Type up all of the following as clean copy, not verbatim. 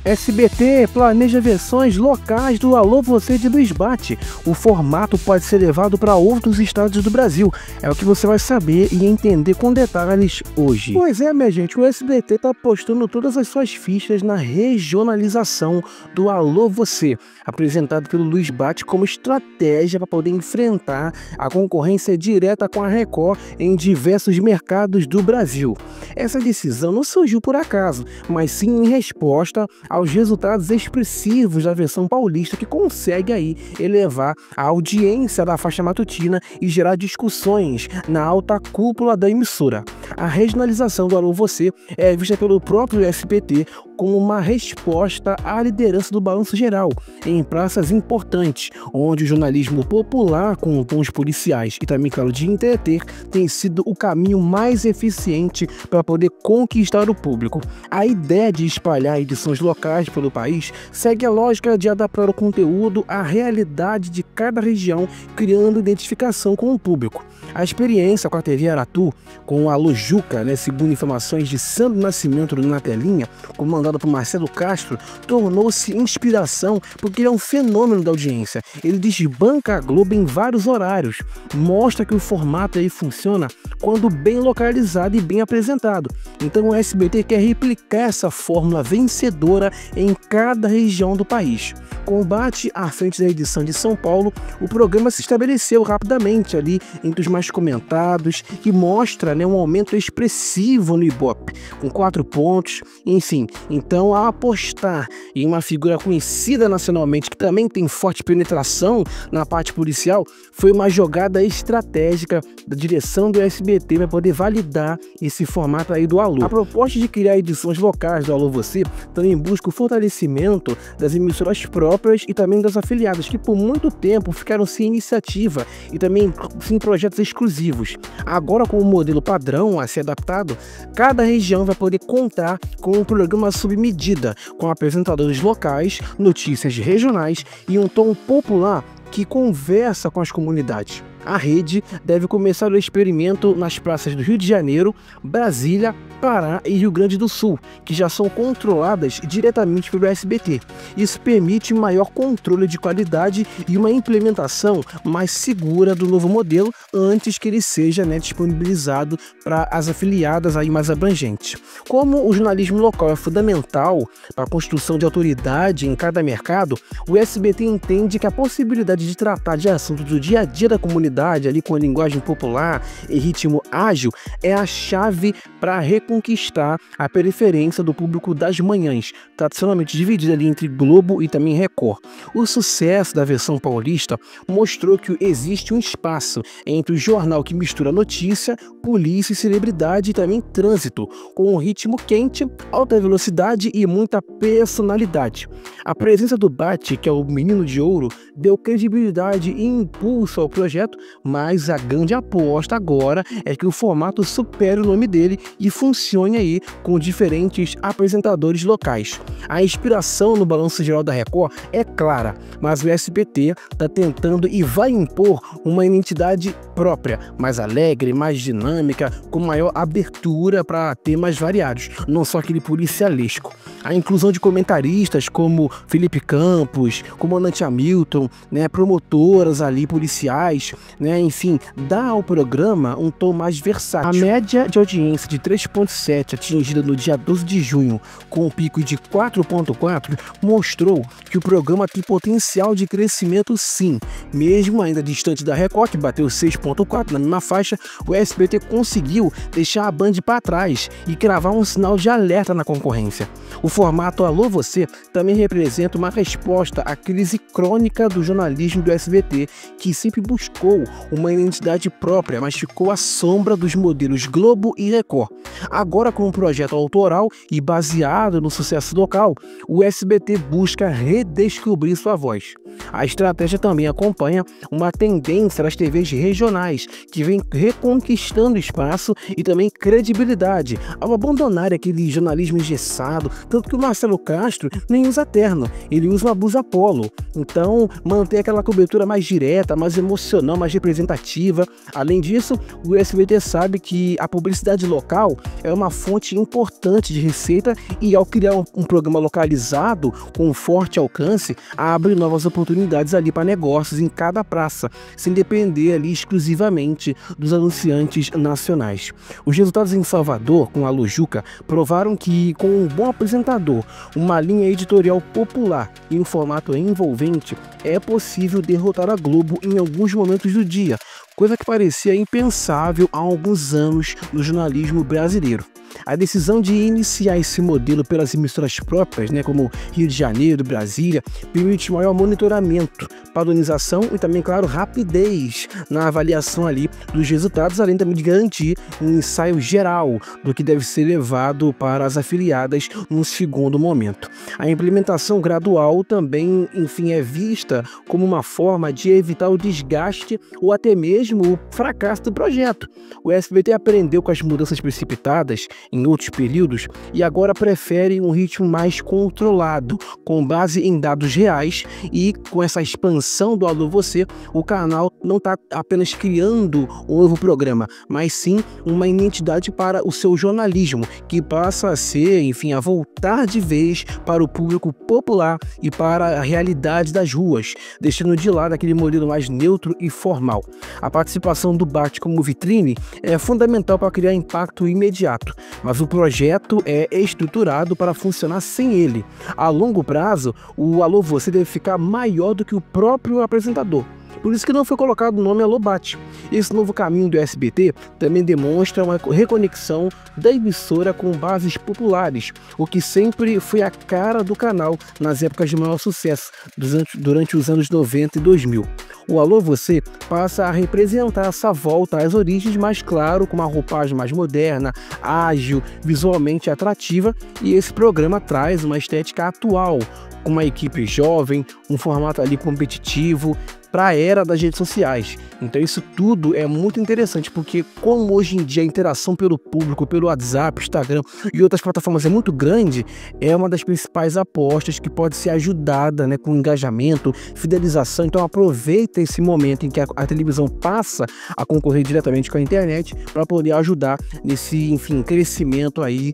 SBT planeja versões locais do Alô Você de Luiz Bate. O formato pode ser levado para outros estados do Brasil. É o que você vai saber e entender com detalhes hoje. Pois é, minha gente, o SBT está apostando todas as suas fichas na regionalização do Alô Você, apresentado pelo Luiz Bate como estratégia para poder enfrentar a concorrência direta com a Record em diversos mercados do Brasil. Essa decisão não surgiu por acaso, mas sim em resposta aos resultados expressivos da versão paulista, que consegue aí elevar a audiência da faixa matutina e gerar discussões na alta cúpula da emissora. A regionalização do Alô Você é vista pelo próprio SBT como uma resposta à liderança do balanço geral em praças importantes, onde o jornalismo popular com tons policiais e também, claro, de entreter tem sido o caminho mais eficiente para poder conquistar o público. A ideia de espalhar edições locais pelo país segue a lógica de adaptar o conteúdo à realidade de cada região, criando identificação com o público. A experiência com a TV Aratu, com o Alô Juca, segundo informações de Sandro Nascimento na telinha, comandado por Marcelo Castro, tornou-se inspiração porque ele é um fenômeno da audiência. Ele desbanca a Globo em vários horários, mostra que o formato aí funciona quando bem localizado e bem apresentado. Então o SBT quer replicar essa fórmula vencedora em cada região do país. Com o Bate à frente da edição de São Paulo, o programa se estabeleceu rapidamente ali entre os mais comentados e mostra um aumento expressivo no Ibope, com 4 pontos, enfim. Então, ao apostar em uma figura conhecida nacionalmente que também tem forte penetração na parte policial, foi uma jogada estratégica da direção do SBT para poder validar esse formato aí do Alô. A proposta de criar edições locais do Alô Você também busca o fortalecimento das emissoras próprias e também das afiliadas, que por muito tempo ficaram sem iniciativa e também sem projetos exclusivos. Agora, com o modelo padrão a ser adaptado, cada região vai poder contar com um programa sob medida, com apresentadores locais, notícias regionais e um tom popular que conversa com as comunidades. A rede deve começar o experimento nas praças do Rio de Janeiro, Brasília, Pará e Rio Grande do Sul, que já são controladas diretamente pelo SBT. Isso permite maior controle de qualidade e uma implementação mais segura do novo modelo antes que ele seja disponibilizado para as afiliadas aí mais abrangentes. Como o jornalismo local é fundamental para a construção de autoridade em cada mercado, o SBT entende que a possibilidade de tratar de assuntos do dia a dia da comunidade ali com a linguagem popular e ritmo ágil é a chave para reconquistar a preferência do público das manhãs, tradicionalmente dividida ali entre Globo e também Record. O sucesso da versão paulista mostrou que existe um espaço entre o jornal que mistura notícia, polícia e celebridade e também trânsito, com um ritmo quente, alta velocidade e muita personalidade. A presença do Bate, que é o menino de ouro, deu credibilidade e impulso ao projeto, mas a grande aposta agora é que o formato supere o nome dele e funcione aí com diferentes apresentadores locais. A inspiração no balanço geral da Record é clara, mas o SBT está tentando e vai impor uma identidade própria, mais alegre, mais dinâmica, com maior abertura para temas variados, não só aquele policialesco. A inclusão de comentaristas como Felipe Campos, comandante Hamilton, promotoras ali policiais, enfim, dá ao programa um tom mais versátil. A média de audiência de 3,7 atingida no dia 12 de junho, com um pico de 4,4, mostrou que o programa tem potencial de crescimento sim. Mesmo ainda distante da Record, que bateu 6,4 na mesma faixa, o SBT conseguiu deixar a Band para trás e cravar um sinal de alerta na concorrência. O formato Alô Você também representa uma resposta à crise crônica do jornalismo do SBT, que sempre buscou uma identidade própria, mas ficou à sombra dos modelos Globo e Record. Agora, com um projeto autoral e baseado no sucesso local, o SBT busca redescobrir sua voz. A estratégia também acompanha uma tendência das TVs regionais, que vem reconquistando espaço e também credibilidade, ao abandonar aquele jornalismo engessado, tanto que o Marcelo Castro nem usa terno, ele usa uma blusa polo. Então, mantém aquela cobertura mais direta, mais emocional, mais representativa. Além disso, o SBT sabe que a publicidade local é uma fonte importante de receita e, ao criar um programa localizado com forte alcance, abre novas oportunidades ali para negócios em cada praça, sem depender ali exclusivamente dos anunciantes nacionais. Os resultados em Salvador, com a Lojuca, provaram que, com um bom apresentador, uma linha editorial popular e um formato envolvente, é possível derrotar a Globo em alguns momentos do dia, coisa que parecia impensável há alguns anos no jornalismo brasileiro. A decisão de iniciar esse modelo pelas emissoras próprias, como Rio de Janeiro, Brasília, permite maior monitoramento, padronização e também, claro, rapidez na avaliação ali dos resultados, além também de garantir um ensaio geral do que deve ser levado para as afiliadas num segundo momento. A implementação gradual também, enfim, é vista como uma forma de evitar o desgaste ou até mesmo o fracasso do projeto. O SBT aprendeu com as mudanças precipitadas em outros períodos e agora prefere um ritmo mais controlado, com base em dados reais, e com essa expansão do Alô Você, o canal não está apenas criando um novo programa, mas sim uma identidade para o seu jornalismo, que passa a ser, enfim, a voltar de vez para o público popular e para a realidade das ruas, deixando de lado aquele modelo mais neutro e formal. A participação do BAT como vitrine é fundamental para criar impacto imediato, mas o projeto é estruturado para funcionar sem ele. A longo prazo, o Alô Você deve ficar maior do que o próprio apresentador. Por isso que não foi colocado o nome Alô Bate. Esse novo caminho do SBT também demonstra uma reconexão da emissora com bases populares, o que sempre foi a cara do canal nas épocas de maior sucesso, durante os anos 90 e 2000. O Alô Você passa a representar essa volta às origens, mais claro, com uma roupagem mais moderna, ágil, visualmente atrativa, e esse programa traz uma estética atual, com uma equipe jovem, um formato ali competitivo, para a era das redes sociais. Então isso tudo é muito interessante, porque como hoje em dia a interação pelo público, pelo WhatsApp, Instagram e outras plataformas é muito grande, é uma das principais apostas que pode ser ajudada, com engajamento, fidelização. Então aproveita esse momento em que a televisão passa a concorrer diretamente com a internet para poder ajudar nesse, enfim, crescimento aí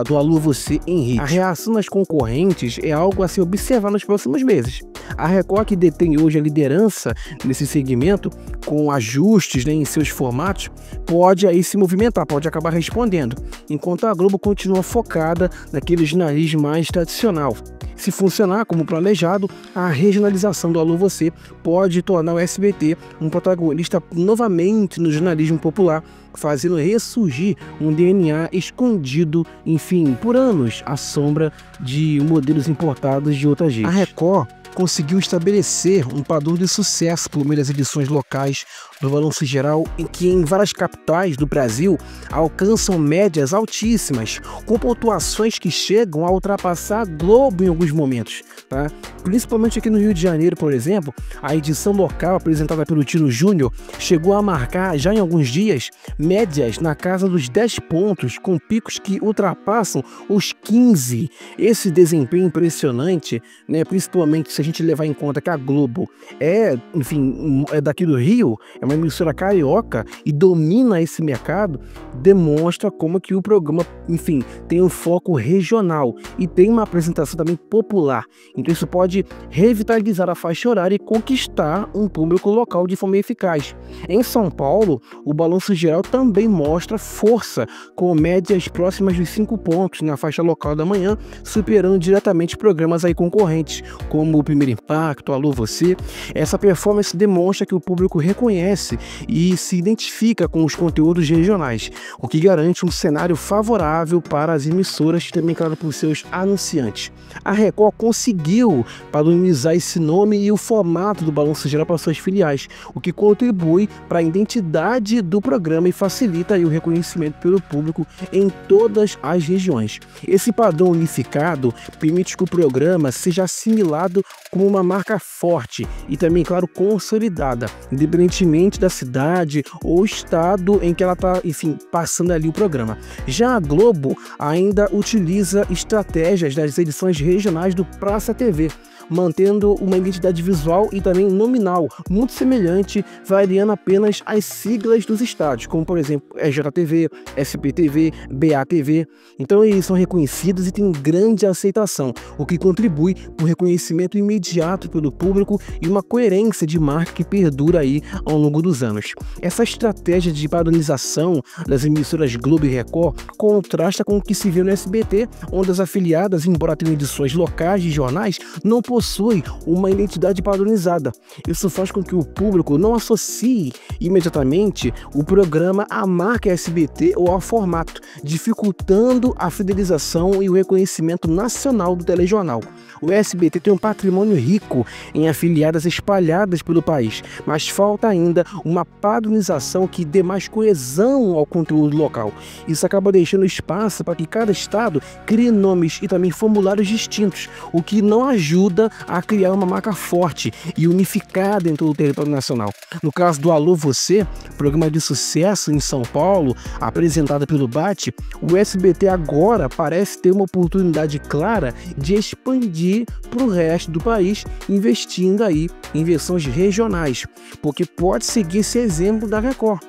do Alô Você em rede. A reação das concorrentes é algo a se observar nos próximos meses. A Record, que detém hoje a liderança nesse segmento, com ajustes em seus formatos, pode aí se movimentar, pode acabar respondendo, enquanto a Globo continua focada naquele jornalismo mais tradicional. Se funcionar como planejado, a regionalização do Alô Você pode tornar o SBT um protagonista novamente no jornalismo popular, fazendo ressurgir um DNA escondido, enfim, por anos à sombra de modelos importados de outras redes. A Record conseguiu estabelecer um padrão de sucesso por meio das edições locais do Balanço Geral, em que em várias capitais do Brasil alcançam médias altíssimas, com pontuações que chegam a ultrapassar a Globo em alguns momentos, tá? Principalmente aqui no Rio de Janeiro, por exemplo, a edição local apresentada pelo Tino Júnior chegou a marcar já em alguns dias médias na casa dos 10 pontos, com picos que ultrapassam os 15. Esse desempenho impressionante, principalmente se a gente levar em conta que a Globo é daqui do Rio, é uma emissora carioca e domina esse mercado, demonstra como que o programa, enfim, tem um foco regional e tem uma apresentação também popular. Então isso pode revitalizar a faixa horária e conquistar um público local de forma eficaz. Em São Paulo, o Balanço Geral também mostra força, com médias próximas dos 5 pontos na faixa local da manhã, superando diretamente programas aí concorrentes, como o Primeiro Impacto, Alô Você. Essa performance demonstra que o público reconhece reconhece e se identifica com os conteúdos regionais, o que garante um cenário favorável para as emissoras e também, claro, para os seus anunciantes. A Record conseguiu padronizar esse nome e o formato do Balanço Geral para suas filiais, o que contribui para a identidade do programa e facilita aí o reconhecimento pelo público em todas as regiões. Esse padrão unificado permite que o programa seja assimilado como uma marca forte e também, claro, consolidada, independentemente da cidade ou estado em que ela está, enfim, passando ali o programa. Já a Globo ainda utiliza estratégias das edições regionais do Praça TV, mantendo uma identidade visual e também nominal muito semelhante, variando apenas as siglas dos estádios, como por exemplo EJTV, SPTV, BATV. Então eles são reconhecidos e têm grande aceitação, o que contribui para o reconhecimento imediato pelo público e uma coerência de marca que perdura aí ao longo dos anos. Essa estratégia de padronização das emissoras Globo e Record contrasta com o que se vê no SBT, onde as afiliadas, embora tenham edições locais de jornais, não possui uma identidade padronizada. Isso faz com que o público não associe imediatamente o programa à marca SBT ou ao formato, dificultando a fidelização e o reconhecimento nacional do telejornal. O SBT tem um patrimônio rico em afiliadas espalhadas pelo país, mas falta ainda uma padronização que dê mais coesão ao conteúdo local. Isso acaba deixando espaço para que cada estado crie nomes e também formulários distintos, o que não ajuda a criar uma marca forte e unificada em todo o território nacional. No caso do Alô Você, programa de sucesso em São Paulo, apresentado pelo BAT, o SBT agora parece ter uma oportunidade clara de expandir para o resto do país, investindo aí em versões regionais, porque pode seguir esse exemplo da Record.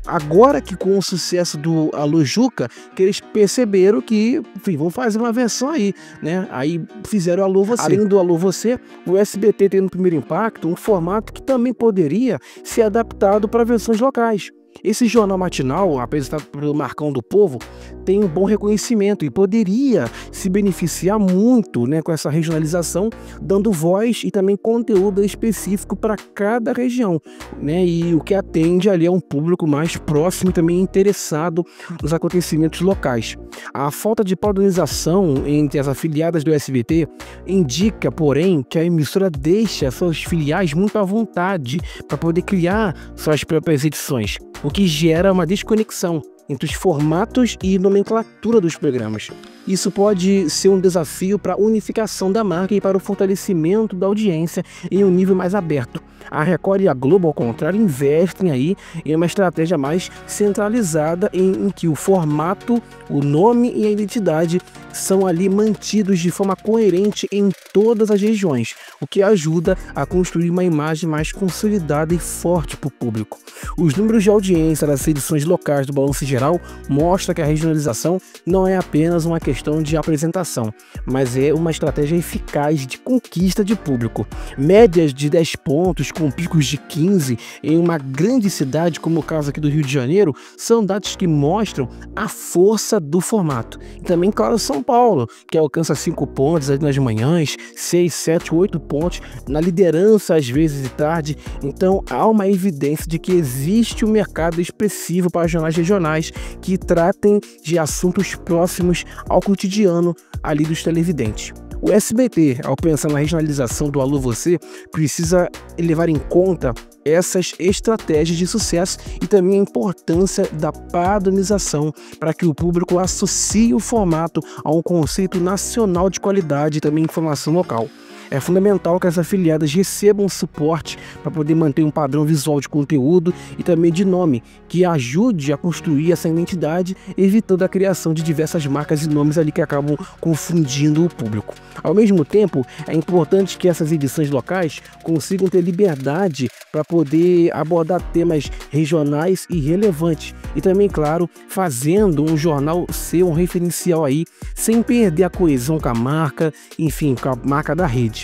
Agora que com o sucesso do Alô Juca, que eles perceberam que, enfim, vão fazer uma versão aí, né? Aí fizeram o Alô Você. Além do Alô Você, o SBT tem no Primeiro Impacto um formato que também poderia ser adaptado para versões locais. Esse jornal matinal, apresentado pelo Marcão do Povo, tem um bom reconhecimento e poderia se beneficiar muito, né, com essa regionalização, dando voz e também conteúdo específico para cada região, né, e o que atende ali a um público mais próximo e também interessado nos acontecimentos locais. A falta de padronização entre as afiliadas do SBT indica, porém, que a emissora deixa suas filiais muito à vontade para poder criar suas próprias edições, o que gera uma desconexão entre os formatos e nomenclatura dos programas. Isso pode ser um desafio para a unificação da marca e para o fortalecimento da audiência em um nível mais aberto. A Record e a Globo, ao contrário, investem aí em uma estratégia mais centralizada em que o formato, o nome e a identidade são ali mantidos de forma coerente em todas as regiões, o que ajuda a construir uma imagem mais consolidada e forte para o público. Os números de audiência das edições locais do Balanço Geral mostram que a regionalização não é apenas uma questão de apresentação, mas é uma estratégia eficaz de conquista de público. Médias de 10 pontos com picos de 15 em uma grande cidade, como o caso aqui do Rio de Janeiro, são dados que mostram a força do formato. E também, claro, São Paulo, que alcança 5 pontos ali nas manhãs, 6, 7, 8 pontos na liderança às vezes de tarde. Então há uma evidência de que existe um mercado expressivo para jornais regionais que tratem de assuntos próximos ao cotidiano ali dos televidentes. O SBT, ao pensar na regionalização do Alô Você, precisa levar em conta essas estratégias de sucesso e também a importância da padronização para que o público associe o formato a um conceito nacional de qualidade e também informação local. É fundamental que as afiliadas recebam suporte para poder manter um padrão visual de conteúdo e também de nome, que ajude a construir essa identidade, evitando a criação de diversas marcas e nomes ali que acabam confundindo o público. Ao mesmo tempo, é importante que essas edições locais consigam ter liberdade para poder abordar temas regionais e relevantes, e também, claro, fazendo um jornal ser um referencial aí, sem perder a coesão com a marca, enfim, com a marca da rede.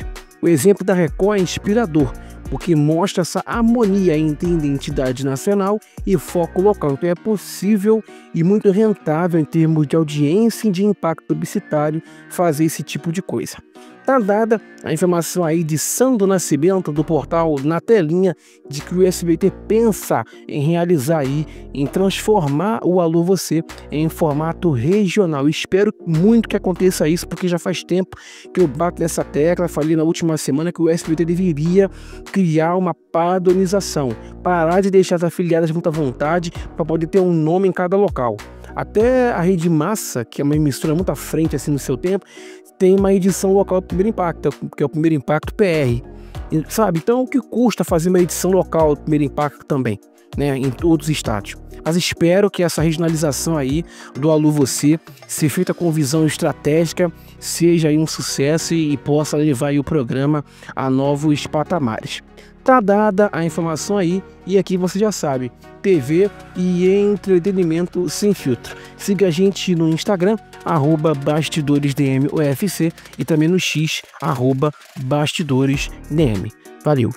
O exemplo da Record é inspirador, porque mostra essa harmonia entre identidade nacional e foco local. Então é possível e muito rentável em termos de audiência e de impacto publicitário fazer esse tipo de coisa. Tá dada a informação aí de Sandro Nascimento do portal Na Telinha de que o SBT pensa em realizar aí, em transformar o Alô Você em formato regional. Espero muito que aconteça isso, porque já faz tempo que eu bato nessa tecla. Falei na última semana que o SBT deveria criar uma padronização, parar de deixar as afiliadas muito à vontade para poder ter um nome em cada local. Até a Rede Massa, que é uma emissora muito à frente assim no seu tempo, tem uma edição local do Primeiro Impacto, que é o Primeiro Impacto PR, sabe? Então, o que custa fazer uma edição local do Primeiro Impacto também, né, em todos os estados? Mas espero que essa regionalização aí do Alô Você, ser feita com visão estratégica, seja aí um sucesso e possa levar aí o programa a novos patamares. Tá dada a informação aí, e aqui você já sabe, TV e entretenimento sem filtro. Siga a gente no Instagram, @BastidoresDMUFC, e também no X, @BastidoresDM. Valeu!